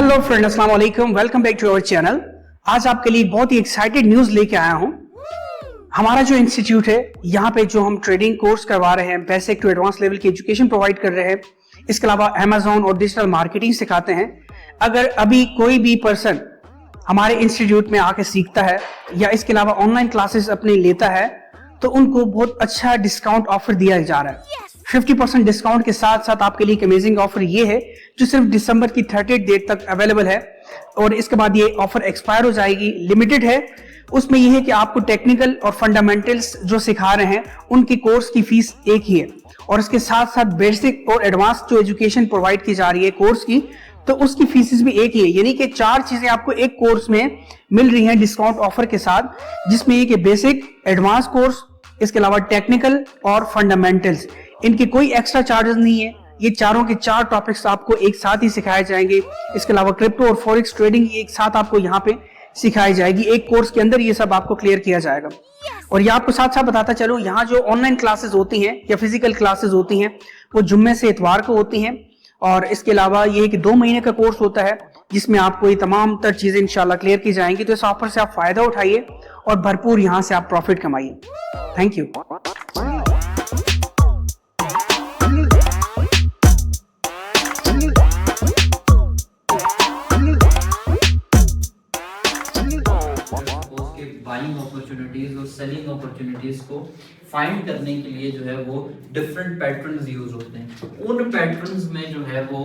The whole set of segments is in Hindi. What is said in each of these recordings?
हेलो फ्रेंड, अस्सलाम वालेकुम, welcome back to our channel. आज आपके लिए बहुत ही एक्साइटेड न्यूज लेके आया हूं। हमारा जो इंस्टीट्यूट है, यहाँ पे जो हम ट्रेडिंग कोर्स करवा रहे हैं, बेसिक टू एडवांस लेवल की एजुकेशन प्रोवाइड कर रहे हैं। इसके अलावा अमेजोन और डिजिटल मार्केटिंग सिखाते हैं। अगर अभी कोई भी पर्सन हमारे इंस्टीट्यूट में आके सीखता है या इसके अलावा ऑनलाइन क्लासेस अपने लेता है तो उनको बहुत अच्छा डिस्काउंट ऑफर दिया जा रहा है। 50% डिस्काउंट के साथ साथ आपके लिए एक अमेजिंग ऑफर ये है जो सिर्फ दिसंबर की 30 डेट तक अवेलेबल है और इसके बाद ये ऑफर एक्सपायर हो जाएगी। लिमिटेड है। उसमें यह है कि आपको टेक्निकल और फंडामेंटल्स जो सिखा रहे हैं उनकी कोर्स की फीस एक ही है और इसके साथ साथ बेसिक और एडवांस जो एजुकेशन प्रोवाइड की जा रही है कोर्स की, तो उसकी फीसेस भी एक ही है। यानी कि 4 चीजें आपको एक कोर्स में मिल रही हैं डिस्काउंट ऑफर के साथ, जिसमें ये कि बेसिक, एडवांस कोर्स, इसके अलावा टेक्निकल और फंडामेंटल्स। इनके कोई एक्स्ट्रा चार्जेस नहीं है। ये चारों के 4 टॉपिक्स आपको एक साथ ही सिखाए जाएंगे। इसके अलावा क्रिप्टो और फॉरेक्स ट्रेडिंग एक साथ आपको यहाँ पे सिखाई जाएगी। एक कोर्स के अंदर ये सब आपको क्लियर किया जाएगा। और ये आपको साथ साथ बताता चलो, यहाँ जो ऑनलाइन क्लासेस होती हैं या फिजिकल क्लासेस होती हैं वो जुम्मे से इतवार को होती हैं। और इसके अलावा ये कि 2 महीने का कोर्स होता है जिसमें आपको ये तमाम तर चीजें इंशाल्लाह क्लियर की जाएंगी। तो इस ऑफर से आप फायदा उठाइए और भरपूर यहाँ से आप प्रॉफिट कमाइए। Thank you. बाइंग अपॉर्चुनिटीज और सेलिंग अपॉर्चुनिटीज को फाइंड करने के लिए जो है वो डिफरेंट पैटर्न्स यूज होते हैं। उन पैटर्न्स में जो है वो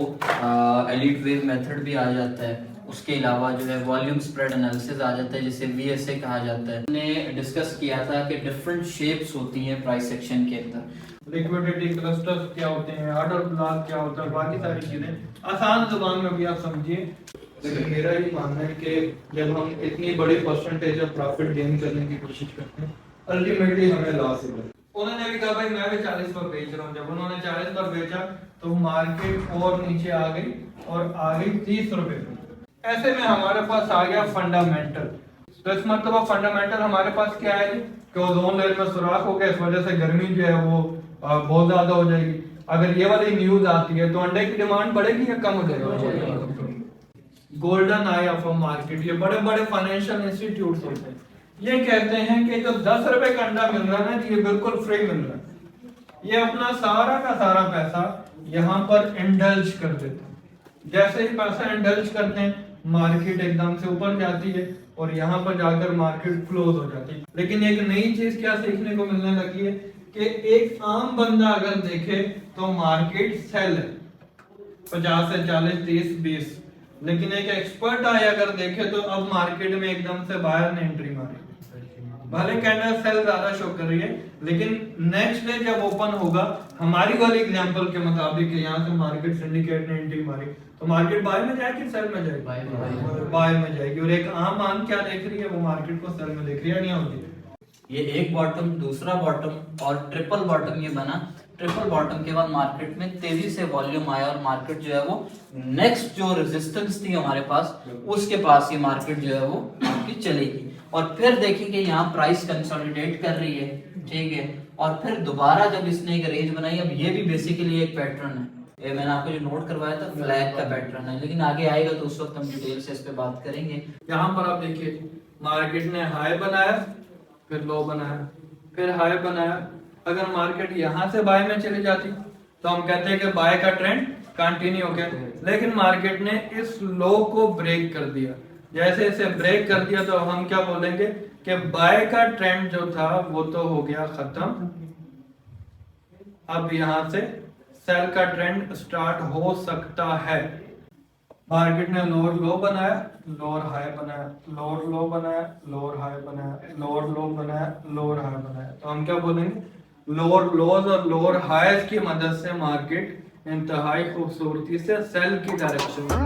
एलिट वेव मेथड भी आ जाता है। उसके अलावा जो है वॉल्यूम स्प्रेड एनालिसिस आ जाता है, जिसे VSA कहा जाता है। हमने डिस्कस किया था कि डिफरेंट शेप्स होती हैं प्राइस सेक्शन के अंदर। लिक्विडिटी क्लस्टर्स क्या होते हैं, ऑर्डर ब्लॉक क्या होता है, बाकी सारी चीजें आसान जुबान में भी आप समझिए। लेकिन मेरा ये मानना है कि जब हम इतनी बड़ी परसेंटेज ऑफ प्रॉफिट गेन करने की कोशिश करते हैं, अल्टीमेटली हमें लॉस होगा। उन्होंने भी कहा भाई मैं भी 40 पर बेच रहा हूँ। जब उन्होंने 40 पर बेचा तो मार्केट और नीचे आ गई और आ गई 30 रुपए पे। ऐसे में हमारे पास आ गया फंडामेंटल। तो इस मतलब फंडामेंटल हमारे पास क्या है कि ओजोन लेयर में सुराख हो गया, इस वजह से गर्मी जो है वो बहुत ज्यादा हो जाएगी। अगर ये वाली न्यूज आती है तो अंडे की डिमांड बढ़ेगी या कम हो जाएगी? Golden I of a market, ये बड़े बड़े फाइनेंशियल इंस्टीट्यूट्स होते हैं, ये कहते हैं कि जो 10 रुपए का अंडा मिल रहा है ना, ये बिल्कुल फ्री मिल रहा है। ये अपना सारा का सारा पैसा यहाँ पर इंडल्ज कर देते हैं। जैसे ही पैसा इंडल्ज करते हैं मार्केट एकदम से ऊपर जाती है और यहाँ पर जाकर मार्केट क्लोज हो जाती है। लेकिन एक नई चीज क्या सीखने को मिलने लगी है कि एक आम बंदा अगर देखे तो मार्केट सेल है 50 से 40, 30, 20। लेकिन एक एक्सपर्ट आए अगर देखे तो अब मार्केट में एकदम से बायर ने एंट्री मारी। भले कैंडल सेल ज्यादा शो कर रही है, लेकिन नेक्स्ट डे जब ओपन होगा हमारी वाली एग्जांपल के मुताबिक यहाँ से मार्केट सिंडिकेट ने एंट्री मारी तो मार्केट बाय में जाएगी, सेल में जाएगी? बाय में जाएगी। और एक आम आम क्या देख रही है, वो मार्केट को सेल में देख रही है, नहीं होती। ये एक बॉटम, दूसरा बॉटम और ट्रिपल बॉटम ये बना। ट्रिपल बॉटम के बाद मार्केट में तेजी से वॉल्यूम आया और मार्केट जो है वो नेक्स्ट जो रेजिस्टेंस थी हमारे पास उसके पास ये मार्केट जो है वो आपकी चलेगी। और फिर देखेंगे यहाँ प्राइस कंसोलिडेट कर रही है, ठीक है। और फिर दोबारा जब इसने एक रेंज बनाई, अब ये भी बेसिकली एक पैटर्न है। ये मैंने आपको जो नोट करवाया था फ्लैग का पैटर्न है, लेकिन आगे आएगा तो उस वक्त हम डिटेल से इस पे बात करेंगे। यहाँ पर आप देखिए मार्केट ने हाई बनाया, फिर लो बनाया, फिर हाई बनाया। अगर मार्केट यहाँ से बाय में चली जाती तो हम कहते हैं कि बाय का ट्रेंड कंटिन्यू हो गया। लेकिन मार्केट ने इस लो को ब्रेक कर दिया। जैसे इसे ब्रेक कर दिया तो हम क्या बोलेंगे कि बाय का ट्रेंड जो था वो तो हो गया खत्म। अब यहाँ से सेल का ट्रेंड स्टार्ट हो सकता है। मार्केट ने लोअर लो बनाया, लोअर हाई बनाया, लोअर लो बनाया, लोअर हाई बनाया, लोअर लो बनाया, लोअर हाई बनाया। तो हम क्या बोलेंगे, लोअर लोज और लोअर हाईज की मदद से मार्केट इंतहाई खूबसूरती से सेल की डायरेक्शन में